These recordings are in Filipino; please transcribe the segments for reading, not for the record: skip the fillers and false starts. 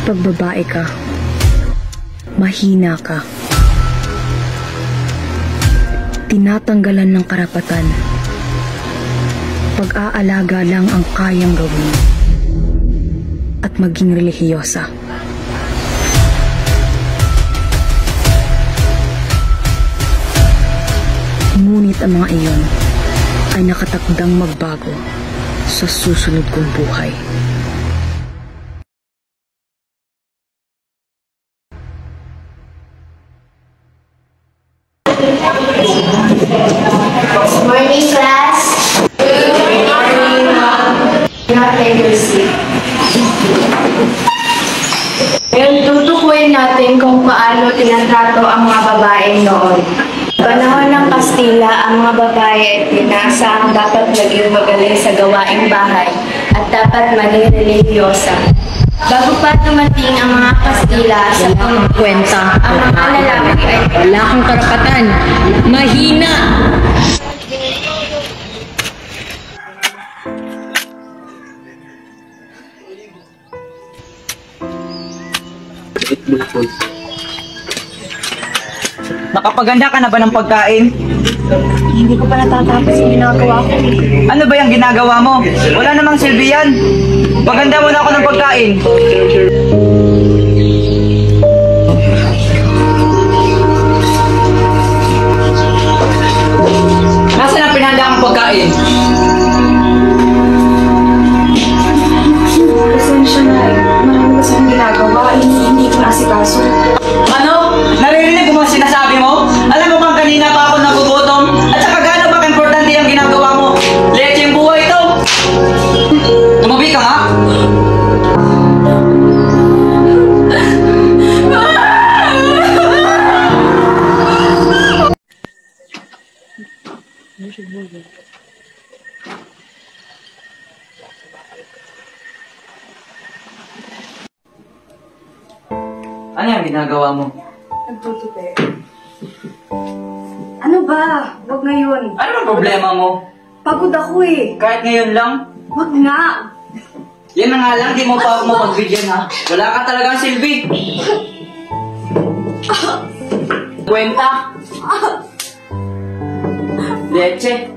Kapag babae ka, mahina ka. Tinatanggalan ng karapatan. Pag-aalaga lang ang kayang gawin. At maging relihiyosa. Ngunit ang mga iyon ay nakatakdang magbago sa susunod kong buhay. Good morning, class. Good morning, ma'am. Take your seat. Ngayon, tutukuyin natin kung paano tinatrato ang mga babae noon. Panahon ng Kastila, ang mga babae ay tinasang dapat maging magaling sa gawaing bahay at dapat maging relihiyosa. Bago pa dumating ang mga Kastila sa Kwenta. ang mga lalaki ay Wala kang karapatan. Mahina! Nakapaganda ka na ba ng pagkain? hindi ko pa natatapos yung ginagawa ko. Ano ba yung ginagawa mo? Wala namang silbi yan. Paganda mo na ako ng pagkain. Nasaan ang pinahanda kang pagkain? Pasensya na eh. Marami kasi akong ginagawa. Hindi ko naasikaso. Ano? Naririnig mo ang sinasabi mo? Alam mo bang kanina pa ako nagugutom? At saka gaano ba ka-importante ang ginagawa mo? Leche yung buhay ito! Tumabi ka nga? Ano yung ginagawa mo? Nagtutupi. Ano ba? Huwag ngayon. Ano ang problema mo? Pagod ako eh. Kahit ngayon lang? Huwag nga. Yan na nga lang, di mo pa ako mapagbigyan ha. Wala ka talagang silbi. Kwenta. Leche.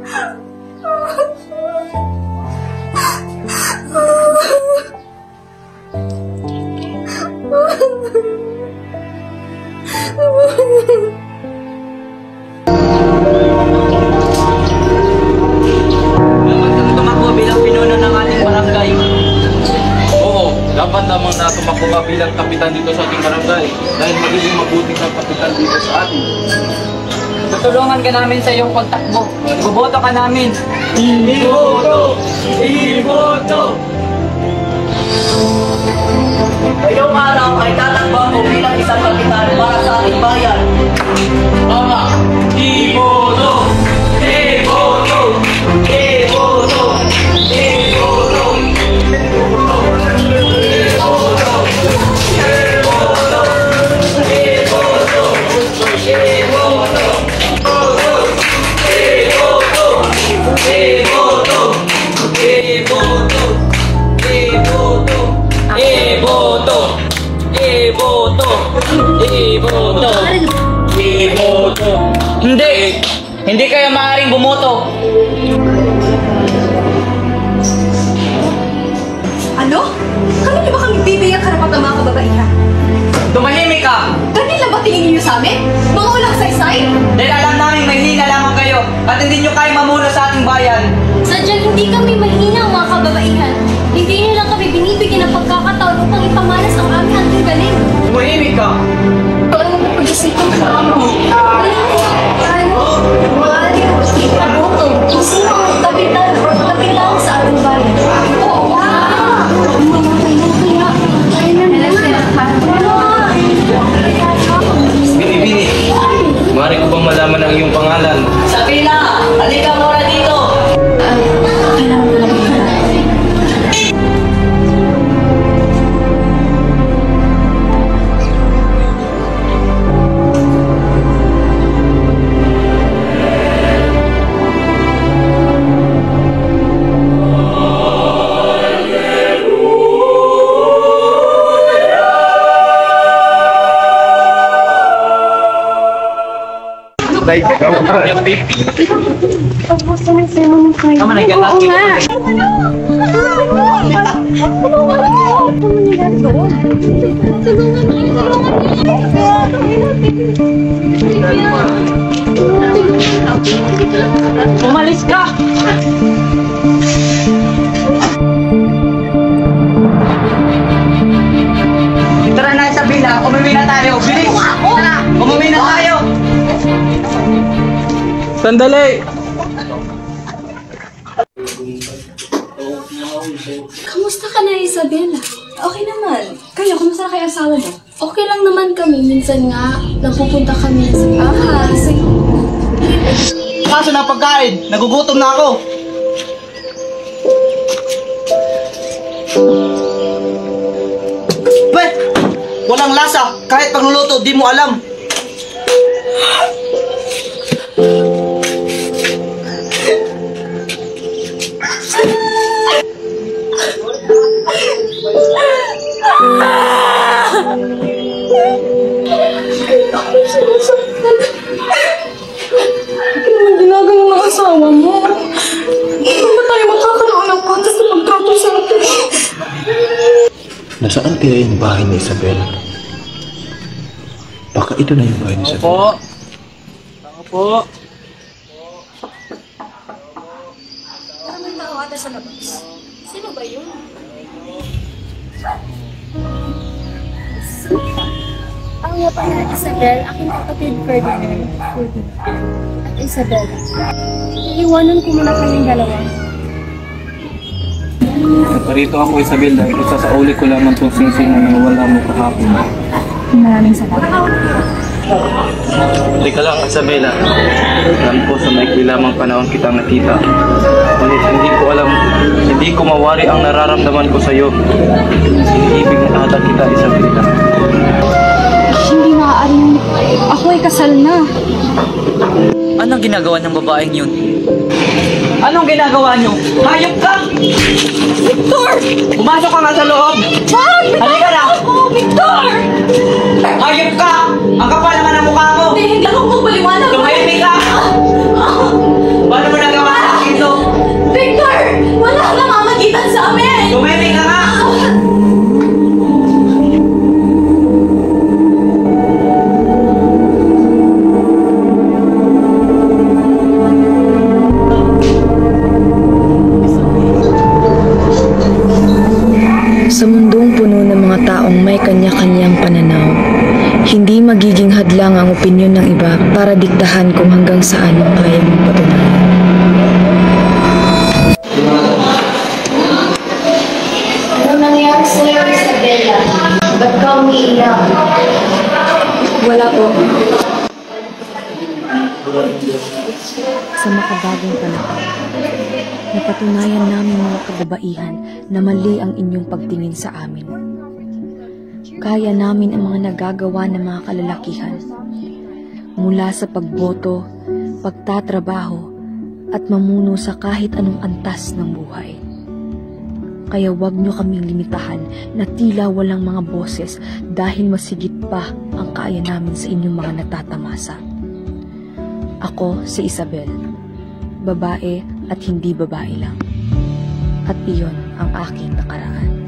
Dapat kang tumakbo bilang pinuno ng ating barangay. Oo, dapat namang natumakbo ka bilang kapitan dito sa ating barangay dahil magiging mabuti kang kapitan dito sa atin. Tutulungan ka namin sa iyong pagtakbo. Iboboto ka namin. Iboto! Iboto! Ngayong araw ay tatakbo ako bilang isang kapitan para sa ating bayan. Tama! Iboto! Iboto! Iboto! Iboto! Hindi! Hindi kayo maaaring bumoto. Ano? Kanina ba kami bibigyan karapat ng mga kababaihan? Tumahimik ka! Kanila ba tingin niyo sa amin? Mga ulang saysay? Dahil alam namin may hina lamang kayo at hindi nyo kaya mamuno sa ating bayan. Sadyang hindi kami mahina mga kababaihan. Hindi niyo lang kami binibigyan ng pagkakataon upang ipamalas ang aming hanggang galing. Tumahimik ka! Paano mo pag-isipan sa amo? Ano? Maaari ang pagkakaroto. Sino ang kapitan o kapitan sa ating bayan? Oo. Bini-bini, maaari ko bang malaman ang iyong pangalan? Sabina! Halika muna dito! Kailangan ko lang ito. Like, yung baby. Tama na, Oo nga. Umalis ka! Tara na, Isabela. Umuwi na tayo. Bilis! Tara! Umuwi na tayo! Sandali! Kamusta ka na, Isabela? Okay naman. Kayo, kamusta na kayo asawa mo? Okay lang naman kami. Minsan nga, napupunta kami sa bahay. Kaso na pagkain. Nagugutom na ako. Pwet! Walang lasa. Kahit pagluluto, di mo alam. Ano ginagawa ng asawa mo? Ano ba tayo makakaroon ng patas na pagkato sa atin? Nasaan kaya yung bahay ni Isabel? Baka ito na yung bahay ni Isabel. Opo. Opo. Parang may tao ata sa labas. Sino ba yun? Ang nga pala, Isabel, aking kapatid Ferdinand. At Isabel. Iiwanan ko muna kayong dalawa. Parito ako, Isabel, dahil isasauli ko lamang itong singsing na wala mo kahapon. Maraming salamat. Halika lang, Isabela. Alam ko sa maikli lamang panahon kitang nakita. Ngunit hindi ko mawari ang nararamdaman ko sa iyo. Iniibig na ata kita, Isabela. Hindi maaaring ako ay kasal na. Anong ginagawa ng babaeng yun? Anong ginagawa nyo? Hayop ka! Victor! Pumasok ka nga sa loob! Wag! Halika na! Ako, Victor! Hayop ka! Ang kapal naman ang mukha mo! Hindi ako magpaliwanag. Tumahimik ka! Paano mo nagawa sa akin to? Victor! Wala kang namamagitan sa amin! Tumahimik ka nga! Sa mundong puno ng mga taong may kanya-kanyang pananaw, hindi magiging hadlang ang opinyon ng iba para diktahan kung hanggang saan ang kaya mong patunayan. Ano nangyari sa'yo, Isabela? Ba't ka umiiyak? Wala po. Sa makabagong panahon, napatunayan namin mga kababaihan na mali ang inyong pagtingin sa amin. Kaya namin ang mga nagagawa ng mga kalalakihan, mula sa pagboto, pagtatrabaho, at mamuno sa kahit anong antas ng buhay. Kaya huwag nyo kaming limitahan na tila walang mga boses dahil masigit pa ang kaya namin sa inyong mga natatamasa. Ako si Isabel, babae at hindi babae lang. At iyon ang aking nakaraan.